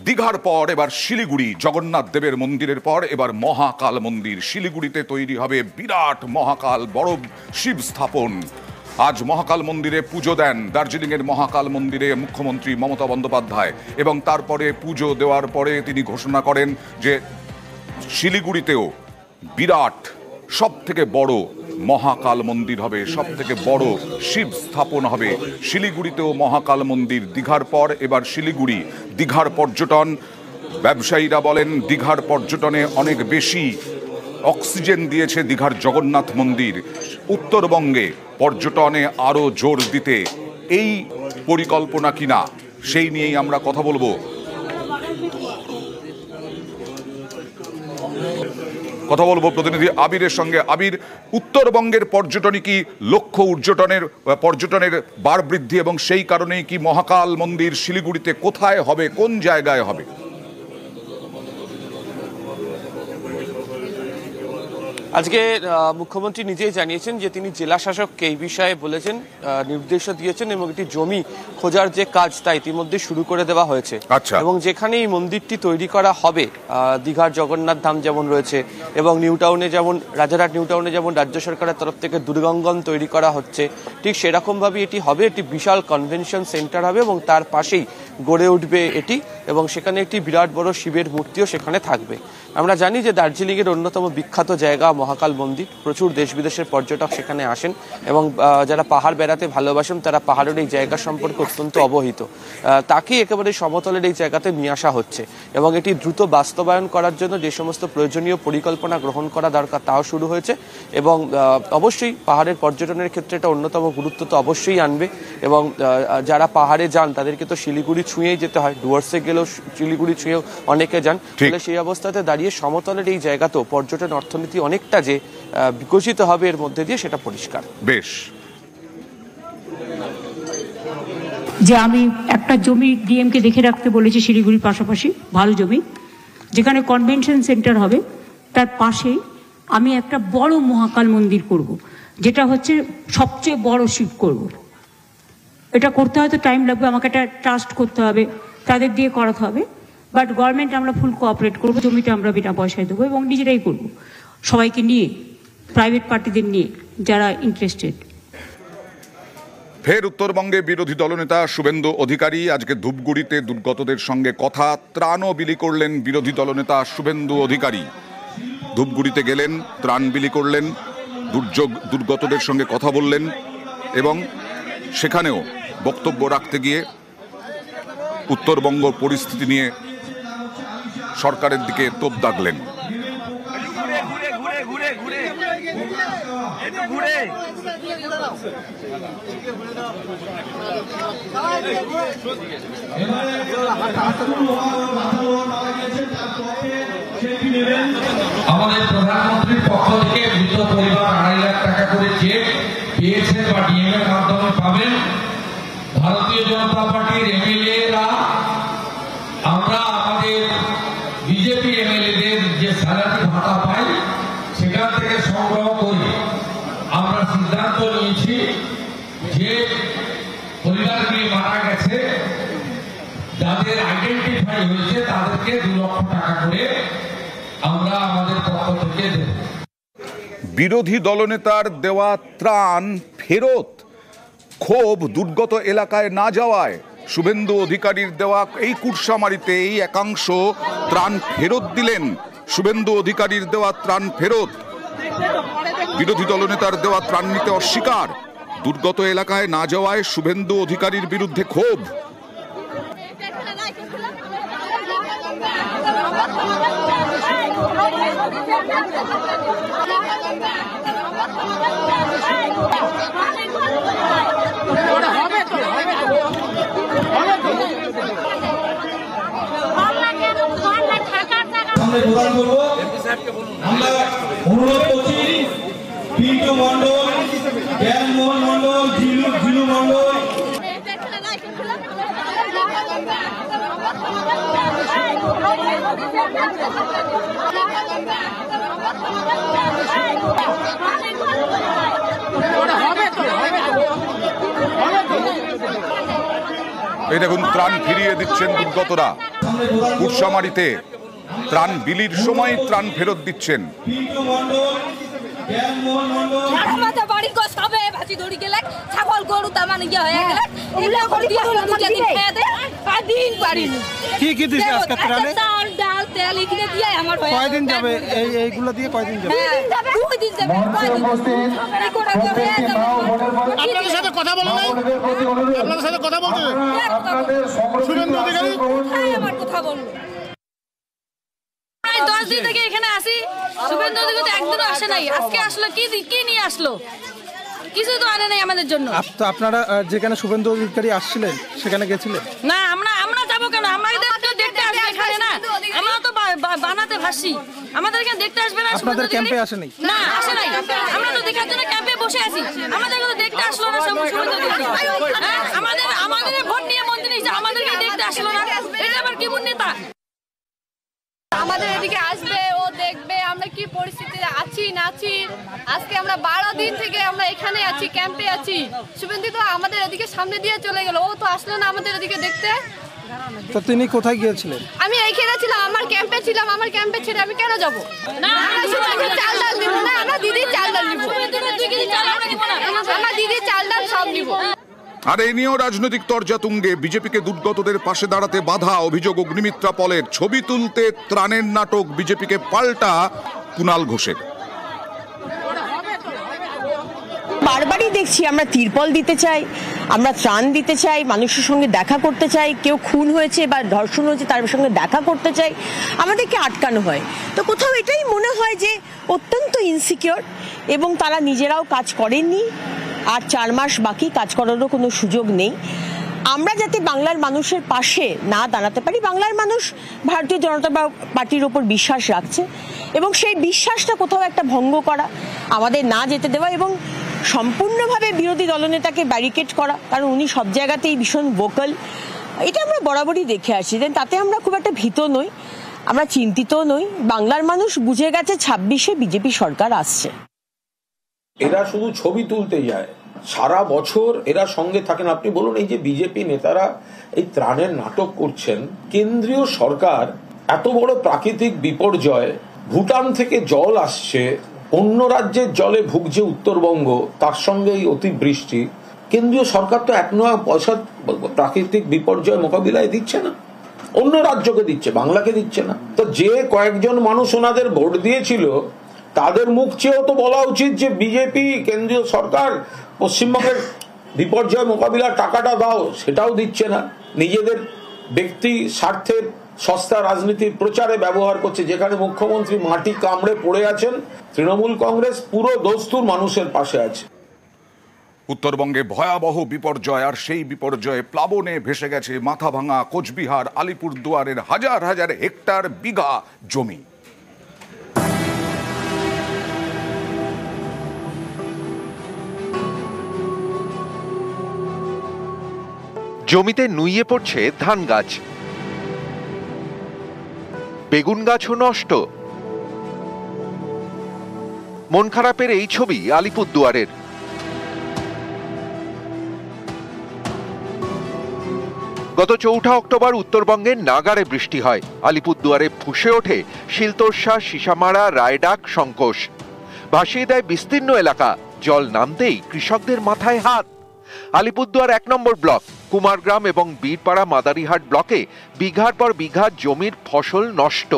দীঘার পর এবার শিলিগুড়ি জগন্নাথ দেবের মন্দিরের পর এবার মহাকাল মন্দির। শিলিগুড়িতে তৈরি হবে বিরাট মহাকাল বড় শিব স্থাপন। আজ মহাকাল মন্দিরে পুজো দেন দার্জিলিংয়ের মহাকাল মন্দিরে মুখ্যমন্ত্রী মমতা বন্দ্যোপাধ্যায় এবং তারপরে পুজো দেওয়ার পরে তিনি ঘোষণা করেন যে শিলিগুড়িতেও বিরাট সব থেকে বড় মহাকাল মন্দির হবে, সব থেকে বড় শিব স্থাপন হবে। শিলিগুড়িতেও মহাকাল মন্দির। দীঘার পর এবার শিলিগুড়ি। দীঘার পর্যটন, ব্যবসায়ীরা বলেন দীঘার পর্যটনে অনেক বেশি অক্সিজেন দিয়েছে দীঘার জগন্নাথ মন্দির। উত্তরবঙ্গে পর্যটনে আরও জোর দিতে এই পরিকল্পনা কিনা সেই নিয়েই আমরা কথা বলবো। প্রতিনিধি আবিরের সঙ্গে। আবির, উত্তরবঙ্গের পর্যটনই কি লক্ষ্য পর্যটনের বার বৃদ্ধি এবং সেই কারণেই কি মহাকাল মন্দির শিলিগুড়িতে কোথায় হবে, কোন জায়গায় হবে? আজকে মুখ্যমন্ত্রী নিজেই জানিয়েছেন যে তিনি জেলা শাসককে এই বিষয়ে বলেছেন, নির্দেশও দিয়েছেন এবং একটি জমি খোঁজার যে কাজ তা ইতিমধ্যে শুরু করে দেওয়া হয়েছে। এবং যেখানে এই মন্দিরটি তৈরি করা হবে, দীঘার জগন্নাথ ধাম যেমন রয়েছে এবং রাজারহাট নিউ টাউনে যেমন রাজ্য সরকারের তরফ থেকে দুর্গাঙ্গন তৈরি করা হচ্ছে, ঠিক সেরকমভাবে এটি হবে। একটি বিশাল কনভেনশন সেন্টার হবে এবং তার পাশেই গড়ে উঠবে এটি, এবং সেখানে একটি বিরাট বড় শিবের মূর্তিও সেখানে থাকবে। আমরা জানি যে দার্জিলিংয়ের অন্যতম বিখ্যাত জায়গা মহাকাল মন্দির, প্রচুর দেশ বিদেশের পর্যটক সেখানে আসেন এবং যারা পাহাড় বেড়াতে ভালোবাসেন তারা পাহাড়ের এই জায়গা সম্পর্কে অত্যন্ত অবহিত। তাকে একেবারে সমতলের এই জায়গাতে নিয়ে আসা হচ্ছে এবং এটি দ্রুত বাস্তবায়ন করার জন্য যে সমস্ত প্রয়োজনীয় পরিকল্পনা গ্রহণ করা দরকার তাও শুরু হয়েছে। এবং অবশ্যই পাহাড়ের পর্যটনের ক্ষেত্রে এটা অন্যতম গুরুত্ব তো অবশ্যই আনবে। এবং যারা পাহাড়ে যান তাদেরকে তো শিলিগুড়ি ছুঁয়েই যেতে হয়, ডুয়ার্সে গেলেও শিলিগুড়ি ছুঁয়েও অনেকে যান। তাহলে সেই অবস্থাতে দাঁড়িয়ে সমতলের এই জায়গাতেও পর্যটন অর্থনীতি অনেকটা যে বিকশিত হবে এর মধ্যে দিয়ে সেটা পরিষ্কার। বেশ, যে আমি একটা জমি ডিএমকে দেখে রাখতে বলেছি শিলিগুড়ির পাশাপাশি, ভালো জমি, যেখানে কনভেনশন সেন্টার হবে তার পাশেই আমি একটা বড় মহাকাল মন্দির করব, যেটা হচ্ছে সবচেয়ে বড় শিব করব। এটা করতে হয়তো টাইম লাগবে, আমাকে একটা ট্রাস্ট করতে হবে, তাদের দিয়ে করাতে হবে, বাট গভর্নমেন্ট আমরা ফুল কোঅপারেট করবো। জমিটা আমরা বিনা পয়সায় দেবো এবং নিজেরাই করব, সবাইকে নিয়ে, প্রাইভেট পার্টিদের নিয়ে যারা ইন্টারেস্টেড। ফের উত্তরবঙ্গে বিরোধী দলনেতা শুভেন্দু অধিকারী আজকে ধূপগুড়িতে দুর্গতদের সঙ্গে কথা, ত্রাণও বিলি করলেন বিরোধী দলনেতা শুভেন্দু অধিকারী। ধূপগুড়িতে গেলেন, ত্রাণ বিলি করলেন, দুর্গতদের সঙ্গে কথা বললেন এবং সেখানেও বক্তব্য রাখতে গিয়ে উত্তরবঙ্গ পরিস্থিতি নিয়ে সরকারের দিকে তোপ দাগলেন। আমাদের প্রধানমন্ত্রীর পক্ষ থেকে মৃত পরিবার 2.5 লাখ টাকা করে চেক পেয়েছেন বা ডিএম এর মাধ্যমে পাবেন। ভারতীয় জনতা পার্টির এমএলএরা, আমরা আমাদের বিজেপি এমএলএদের যে স্যালারি ভাতা পাই সেখান থেকে সংগ্রহ করি আমরা সিদ্ধান্ত নিয়েছি যে পরিবারগুলি মারা গেছে, যাদের আইডেন্টিফাই হয়েছে তাদেরকে 2 লক্ষ টাকা করে আমরা আমাদের পক্ষ থেকে দেব। বিরোধী দলনেতার দেওয়া ত্রাণ ফেরত, ক্ষোভ দুর্গত এলাকায় না যাওয়ায়। শুভেন্দু অধিকারীর দেওয়া এই কুরসামারিতে এই একাংশ ত্রাণ ফেরত দিলেন। শুভেন্দু অধিকারীর দেওয়া ত্রাণ ফেরত, বিরোধী দলনেতার দেওয়া ত্রাণ নিতে অস্বীকার। দুর্গত এলাকায় না যাওয়ায় শুভেন্দু অধিকারীর বিরুদ্ধে ক্ষোভ। আমরা অনুরোধ করছি পিন্টু মন্ডল, জ্ঞানমোহন মন্ডল, ঝিলু মন্ডল, এই দেখুন ত্রাণ ফিরিয়ে দিচ্ছেন দুর্গতরা। কুরসামারিতে ত্রাণ বিলির সময় ত্রাণ ফেরত দিচ্ছেন। ছাগল গরু তামান ইয়ে হয়ে গেলে কি কি দিছে আজকে ত্রাণে? চাল ডাল তেল এগুলো দিয়ে আমার হয়ে কয়দিন যাবে এইগুলো দিয়ে কয়দিন যাবে? 2 দিন যাবে। আপনাদের সাথে কথা বলে নাই? আপনাদের সাথে কথা বলতে শুভেন্দু অধিকারী আমার কথা বললো 10 দিন থেকে এখানে আসি, শুভেন্দু অধিকারী একদিনও আসে নাই। আজকে আসলো কি নিয়ে আসলো? কিছু তো আনে নাই আমাদের জন্য। আপনারা যেখানে শুভেন্দু অধিকারী আসছিলেন সেখানে গেছিলেন? না, আমরা যাবো কেন? আমাদের কেউ দেখতে আসবে এখানে না? আমরা তো বানাতে ভাসি, আমাদের এখানে দেখতে আসবে না? আপনাদের ক্যাম্পে আসে নাই? না, আসে নাই। আমরা তো দেখার জন্য ক্যাম্পে বসে আছি, আমাদের তো দেখতে আসলো না। শুভেন্দু অধিকারী আমাদের ভোট নিয়ে মন্ত্রী নিয়েছে, আমাদেরকে দেখতে আসলো না। এটা আবার কেমন নেতা? আমাদের এদিকে আসবে, ও দেখবে আমরা কি পরিস্থিতিতে আছি না আছি। আজকে আমরা 12 দিন থেকে আমরা এখানে আছি, ক্যাম্পে আছি। শুভেন্দু তো আমাদের এদিকে সামনে দিয়ে চলে গেল, ও তো আসলো না আমাদের এদিকে দেখতে। তো তিনি কোথায় গিয়েছিলেন? আমি এইখানে ছিলাম, আমার ক্যাম্পে ছিলাম। আমার ক্যাম্পে ছেড়ে আমি কেন যাব? না, আমরা শুধু একটা চাল ডাল নিব না, আমরা দিদি চাল ডাল নিব। আমার দিদি চাল ডাল সব নিব। আর এই নিয়েও রাজনৈতিক তরজা তুঙ্গে। বিজেপিকে দুর্গতদের পাশে দাঁড়াতে বাধা, অভিযোগ অগ্নিমিত্রা পলের। ছবি তুলতে ত্রাণের নাটক, বিজেপিকে পাল্টা কুণাল ঘোষের। বারবারই দেখছি আমরা তিরপল দিতে চাই, আমরা ত্রাণ দিতে চাই, মানুষের সঙ্গে দেখা করতে চাই। কেউ খুন হয়েছে বা ধর্ষণ হয়েছে তার সঙ্গে দেখা করতে চাই, আমাদেরকে আটকানো হয়। তো কোথাও এটাই মনে হয় যে অত্যন্ত ইনসিকিউর, এবং তারা নিজেরাও কাজ করেননি। আর 4 মাস বাকি, কাজ করারও কোনো সুযোগ নেই। আমরা যাতে বাংলার মানুষের পাশে না দাঁড়াতে পারি, বাংলার মানুষ ভারতীয় জনতা পার্টির ওপর বিশ্বাস রাখছে, এবং সেই বিশ্বাসটা কোথাও একটা ভঙ্গ করা, আমাদের না যেতে দেওয়া এবং সম্পূর্ণভাবে বিরোধী দলনেতাকে ব্যারিকেড করা, কারণ উনি সব জায়গাতেই ভীষণ ভোকাল, এটা আমরা বরাবরই দেখে আসছি। তাতে আমরা খুব একটা ভীত নই, আমরা চিন্তিত নই। বাংলার মানুষ বুঝে গেছে 26-এ বিজেপি সরকার আসছে। এরা শুধু ছবি তুলতে যায়, সারা বছর এরা সঙ্গে থাকেন। আপনি বলুন, এই যে বিজেপি নেতারা এই ত্রাণের নাটক করছেন, কেন্দ্রীয় সরকার এত বড় প্রাকৃতিক বিপর্যয়, ভুটান থেকে জল আসছে, অন্য রাজ্যের জলে ভুগছে উত্তরবঙ্গ, তার সঙ্গে এই অতিবৃষ্টি, কেন্দ্রীয় সরকার তো 1 নয়া পয়সা প্রাকৃতিক বিপর্যয় মোকাবিলায় দিচ্ছে না। অন্য রাজ্যকে দিচ্ছে, বাংলাকে দিচ্ছে না। তো যে কয়েকজন মানুষ ওনাদের ভোট দিয়েছিল তাদের মুখ চেয়েও তো বলা উচিত যে বিজেপি কেন্দ্রীয় সরকার পশ্চিমবঙ্গের বিপর্যয় মোকাবিলার টাকাটা দাও, সেটাও দিচ্ছে না। নিজেদের ব্যক্তি স্বার্থের সস্তা রাজনীতির প্রচারে ব্যবহার করছে। যেখানে মুখ্যমন্ত্রী মাটি কামড়ে পড়ে আছেন, তৃণমূল কংগ্রেস পুরো দস্তুর মানুষের পাশে আছে। উত্তরবঙ্গে ভয়াবহ বিপর্যয়, আর সেই বিপর্যয়ে প্লাবনে ভেসে গেছে মাথাভাঙা, কোচবিহার, আলিপুরদুয়ারের হাজার হাজার হেক্টর বিঘা জমি। জমিতে নুইয়ে পড়ছে ধান গাছ, বেগুন গাছও নষ্ট। মন খারাপের এই ছবি আলিপুরদুয়ারের। গত 4 অক্টোবর উত্তরবঙ্গের নাগারে বৃষ্টি হয়। আলিপুরদুয়ারে ফুঁসে ওঠে শিলতোরসা, সিসামারা, রায়ডাক, সংকোষ। ভাসিয়ে দেয় বিস্তীর্ণ এলাকা। জল নামতেই কৃষকদের মাথায় হাত। আলিপুরদুয়ার 1 নম্বর ব্লক, কুমারগ্রাম এবং বীরপাড়া মাদারিহাট ব্লকে বিঘার পর বিঘা জমির ফসল নষ্ট।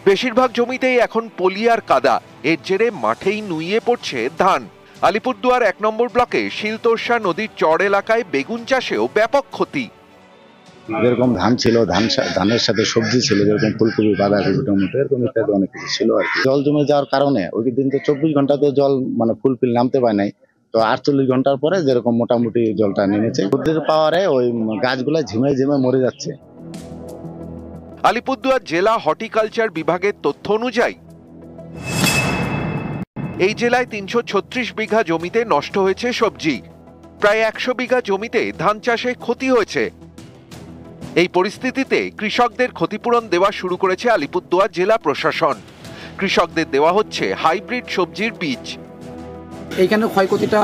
বেশিরভাগ জমিতেই এখন পলি আর কাদা, এর জেরে মাঠেই নুইয়ে পড়ছে ধান। আলিপুরদুয়ার 1 নম্বর ব্লকে শিলতোরসা নদীর চর এলাকায় বেগুন চাষেও ব্যাপক ক্ষতি। যেরকম ধান ছিল, ধানের সাথে সবজি ছিল, যেরকম ফুলকপি, বাঁধাকপি, টমেটো, এরকম ইত্যাদি অনেক কিছু ছিল আর কি। জল জমে যাওয়ার কারণে ওই দিন তো 24 ঘন্টাতে জল ফুলফিল নামতে পারে নাই। তো 48 ঘন্টার পরে যেরকম মোটামুটি জলটা নেমেছে, বুদ্ধির পাওয়ারে ওই গাছগুলা ঝিমে ঝিমে মরে যাচ্ছে। আলিপুরদুয়ার জেলা হর্টিকালচার বিভাগের তথ্য অনুযায়ী এই জেলায় 336 বিঘা জমিতে নষ্ট হয়েছে সবজি। প্রায় 100 বিঘা জমিতে ধান চাষে ক্ষতি হয়েছে। এই পরিস্থিতিতে কৃষকদের ক্ষতিপূরণ দেওয়া শুরু করেছে আলিপুরদুয়ার জেলা প্রশাসন। কৃষকদের দেওয়া হচ্ছে হাইব্রিড সবজির বীজ। এইখানে ক্ষয়ক্ষতিটা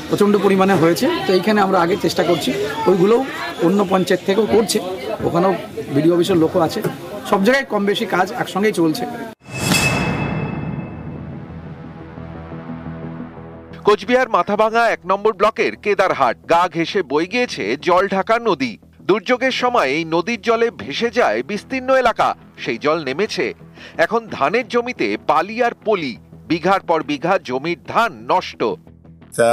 প্রচণ্ড পরিমাণে হয়েছে, তো এইখানে আমরা আগে চেষ্টা করছি, ওইগুলোও অন্য পঞ্চায়েত থেকেও করছে, ওখানেও বিডিও অফিসের লোকও আছে, সব জায়গায় কম বেশি কাজ একসঙ্গেই চলছে। কোচবিহার মাথাভাঙা 1 নম্বর ব্লকের কেদারহাট গা ঘেঁষে বয়ে গিয়েছে জল ঢাকা নদী। দুর্যোগের সময় এই নদীর জলে ভেসে যায় বিস্তীর্ণ এলাকা, সেই জল নেমেছে। এখন ধানের জমিতে বালি আর পলি, বিঘার পর বিঘা জমির ধান নষ্ট।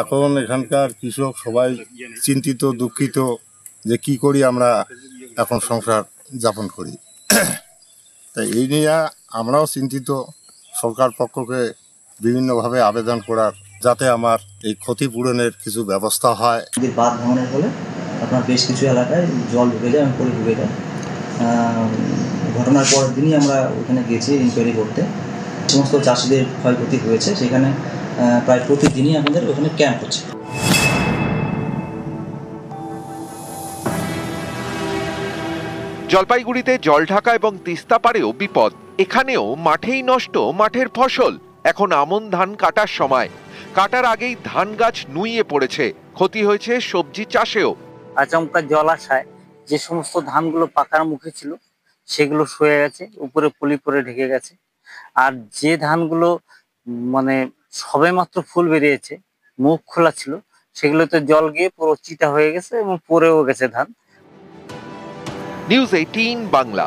এখন এখানকার কৃষক সবাই চিন্তিত, দুঃখিত যে কি করি আমরা এখন সংসার যাপন করি। তাই এই নিয়ে আমরাও চিন্তিত, সরকার পক্ষকে বিভিন্নভাবে আবেদন করার, যাতে আমার এই ক্ষতিপূরণের কিছু ব্যবস্থা হয়। বাঁধ ভাঙনের ফলে আপনার বেশ কিছু এলাকায় জল ঢুকে যায় এবং পলি ঢুকে যায়। ঘটনার পরের দিনই আমরা ওখানে গেছি ইনকোয়ারি করতে। সমস্ত চাষিদের ক্ষয়ক্ষতি হয়েছে, সেখানে প্রায় প্রতিদিনই আমাদের ওখানে ক্যাম্প হচ্ছে। জলপাইগুড়িতে জলঢাকা এবং তিস্তা পাড়েও বিপদ। এখানেও মাঠেই নষ্ট মাঠের ফসল। এখন আমন ধান কাটার সময়, কাটার আগেই ধান গাছ নুইয়ে পড়েছে। ক্ষতি হয়েছে সবজি চাষেও। আচমকা জল আসায় যে সমস্ত ধানগুলো পাকার মুখে ছিল সেগুলো সয়ে গেছে, উপরে পলি পরে ঢেকে গেছে। আর যে ধানগুলো মানে সবেমাত্র ফুল বেরিয়েছে, মুখ খোলা ছিল, সেগুলোতে জল গিয়ে পুরো চিটা হয়ে গেছে এবং পড়েও গেছে ধান। নিউজ 18 বাংলা।